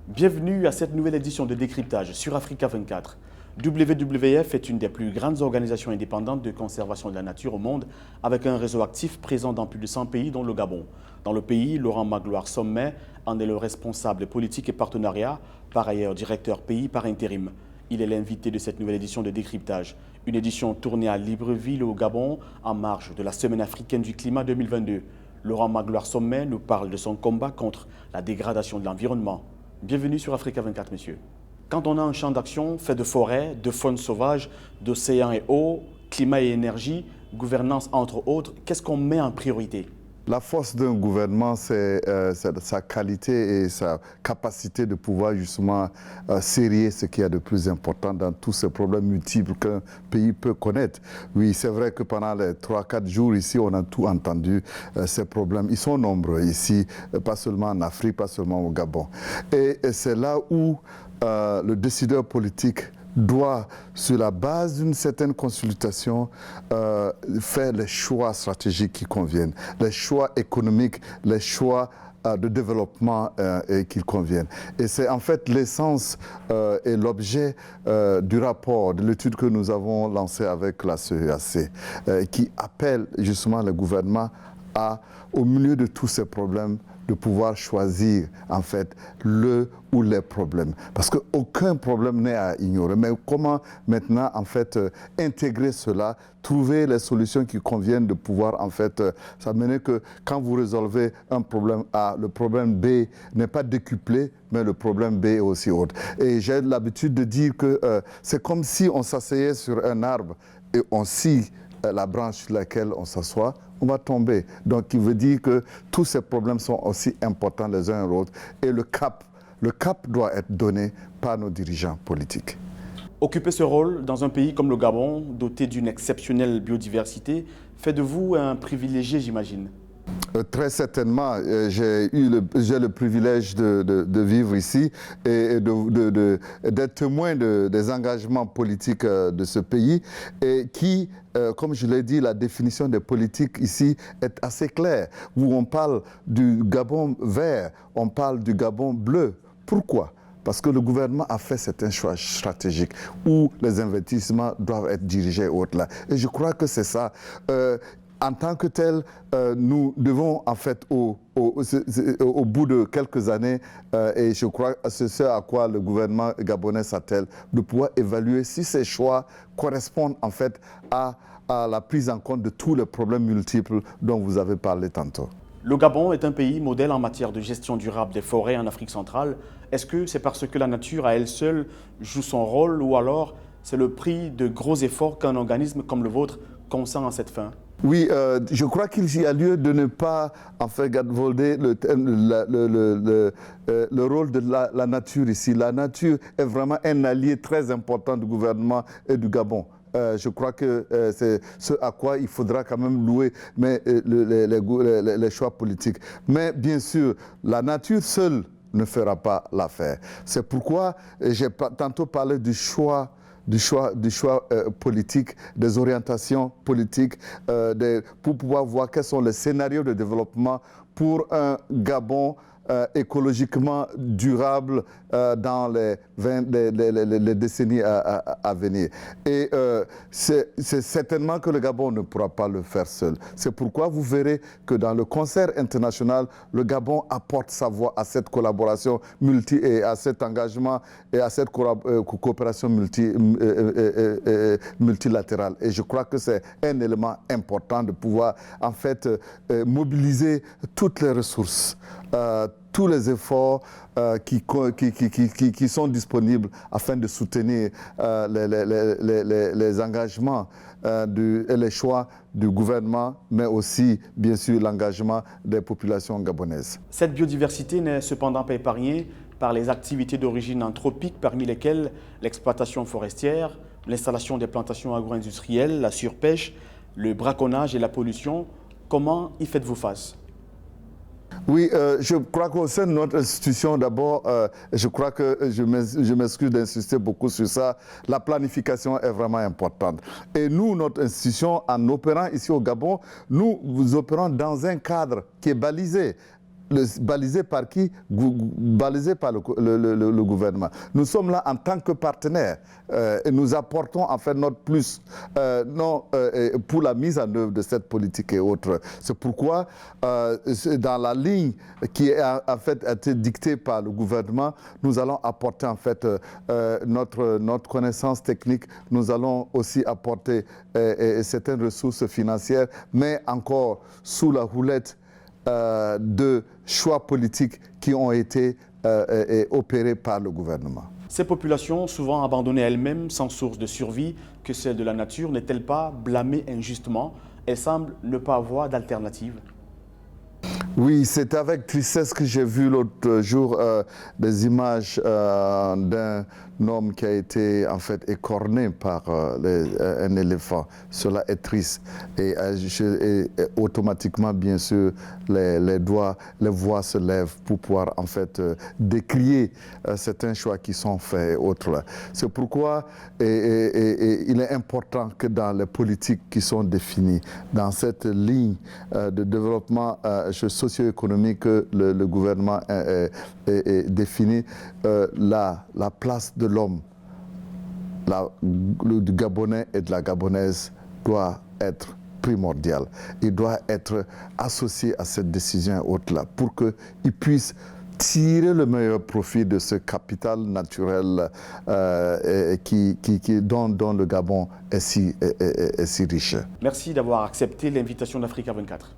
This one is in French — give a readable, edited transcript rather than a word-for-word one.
Bienvenue à cette nouvelle édition de Décryptage sur Africa 24. WWF est une des plus grandes organisations indépendantes de conservation de la nature au monde, avec un réseau actif présent dans plus de 100 pays, dont le Gabon. Dans le pays, Laurent Magloire Sommet en est le responsable politique et partenariat, par ailleurs directeur pays par intérim. Il est l'invité de cette nouvelle édition de Décryptage, une édition tournée à Libreville au Gabon en marge de la Semaine africaine du climat 2022. Laurent Magloire Sommet nous parle de son combat contre la dégradation de l'environnement. Bienvenue sur Africa 24, messieurs. Quand on a un champ d'action fait de forêts, de faune sauvage, d'océans et eau, climat et énergie, gouvernance entre autres, qu'est-ce qu'on met en priorité? La force d'un gouvernement, c'est sa qualité et sa capacité de pouvoir justement serrer ce qu'il y a de plus important dans tous ces problèmes multiples qu'un pays peut connaître. Oui, c'est vrai que pendant les 3-4 jours ici, on a tout entendu, ces problèmes. Ils sont nombreux ici, pas seulement en Afrique, pas seulement au Gabon. Et c'est là où le décideur politique doit, sur la base d'une certaine consultation, faire les choix stratégiques qui conviennent, les choix économiques, les choix de développement qui conviennent. Et c'est en fait l'essence et l'objet du rapport, de l'étude que nous avons lancée avec la CEAC, qui appelle justement le gouvernement au milieu de tous ces problèmes, de pouvoir choisir en fait le ou les problèmes. Parce qu'aucun problème n'est à ignorer. Mais comment maintenant en fait intégrer cela, trouver les solutions qui conviennent de pouvoir en fait s'amener que quand vous résolvez un problème A, le problème B n'est pas décuplé, mais le problème B est aussi autre. Et j'ai l'habitude de dire que c'est comme si on s'asseyait sur un arbre et on scie la branche sur laquelle on s'assoit, on va tomber. Donc, il veut dire que tous ces problèmes sont aussi importants les uns et les autres. Et le cap doit être donné par nos dirigeants politiques. Occuper ce rôle dans un pays comme le Gabon, doté d'une exceptionnelle biodiversité, fait de vous un privilégié, j'imagine. Très certainement, j'ai le privilège de vivre ici et d'être témoin des engagements politiques de ce pays et qui, comme je l'ai dit, la définition des politiques ici est assez claire, où on parle du Gabon vert, on parle du Gabon bleu. Pourquoi ? Parce que le gouvernement a fait certains choix stratégiques où les investissements doivent être dirigés au-delà. Et je crois que c'est ça. En tant que tel, nous devons en fait, au bout de quelques années, et je crois que c'est ce à quoi le gouvernement gabonais s'attelle, de pouvoir évaluer si ces choix correspondent en fait à la prise en compte de tous les problèmes multiples dont vous avez parlé tantôt. Le Gabon est un pays modèle en matière de gestion durable des forêts en Afrique centrale. Est-ce que c'est parce que la nature à elle seule joue son rôle ou alors c'est le prix de gros efforts qu'un organisme comme le vôtre consent à cette fin ? Oui, je crois qu'il y a lieu de ne pas en fait galvauder le rôle de la nature ici. La nature est vraiment un allié très important du gouvernement et du Gabon. Je crois que c'est ce à quoi il faudra quand même louer les choix politiques. Mais bien sûr, la nature seule ne fera pas l'affaire. C'est pourquoi j'ai tantôt parlé du choix politique, des orientations politiques, pour pouvoir voir quels sont les scénarios de développement pour un Gabon écologiquement durable dans les décennies à venir. Et c'est certainement que le Gabon ne pourra pas le faire seul. C'est pourquoi vous verrez que dans le concert international, le Gabon apporte sa voix à cette collaboration et à cet engagement et à cette coopération multilatérale. Et je crois que c'est un élément important de pouvoir en fait mobiliser toutes les ressources, tous les efforts qui sont disponibles afin de soutenir les engagements et les choix du gouvernement, mais aussi, bien sûr, l'engagement des populations gabonaises. Cette biodiversité n'est cependant pas épargnée par les activités d'origine anthropique, parmi lesquelles l'exploitation forestière, l'installation des plantations agro-industrielles, la surpêche, le braconnage et la pollution. Comment y faites-vous face ? Oui, je crois qu'au sein de notre institution, d'abord, je crois que je m'excuse d'insister beaucoup sur ça, la planification est vraiment importante. Et nous, notre institution, en opérant ici au Gabon, nous opérons dans un cadre qui est balisé. balisé par qui? Balisé par le gouvernement. Nous sommes là en tant que partenaires et nous apportons en fait notre plus pour la mise en œuvre de cette politique et autres. C'est pourquoi dans la ligne qui a en fait été dictée par le gouvernement, nous allons apporter en fait notre connaissance technique, nous allons aussi apporter certaines ressources financières, mais encore sous la houlette de choix politiques qui ont été opérés par le gouvernement. Ces populations, souvent abandonnées elles-mêmes, sans source de survie que celle de la nature, n'est-elle pas blâmée injustement? Elle semble ne pas avoir d'alternative. Oui, c'est avec tristesse que j'ai vu l'autre jour des images d'un homme qui a été en fait écorné par un éléphant. Cela est triste. Et automatiquement, bien sûr, les voix se lèvent pour pouvoir en fait décrier certains choix qui sont faits et autres. C'est pourquoi il est important que dans les politiques qui sont définies, dans cette ligne de développement socio-économique que le gouvernement définit, la place de l'homme, du Gabonais et de la Gabonaise doit être primordiale. Il doit être associé à cette décision haute-là pour qu'il puisse tirer le meilleur profit de ce capital naturel dont le Gabon est si riche. Merci d'avoir accepté l'invitation d'Africa 24.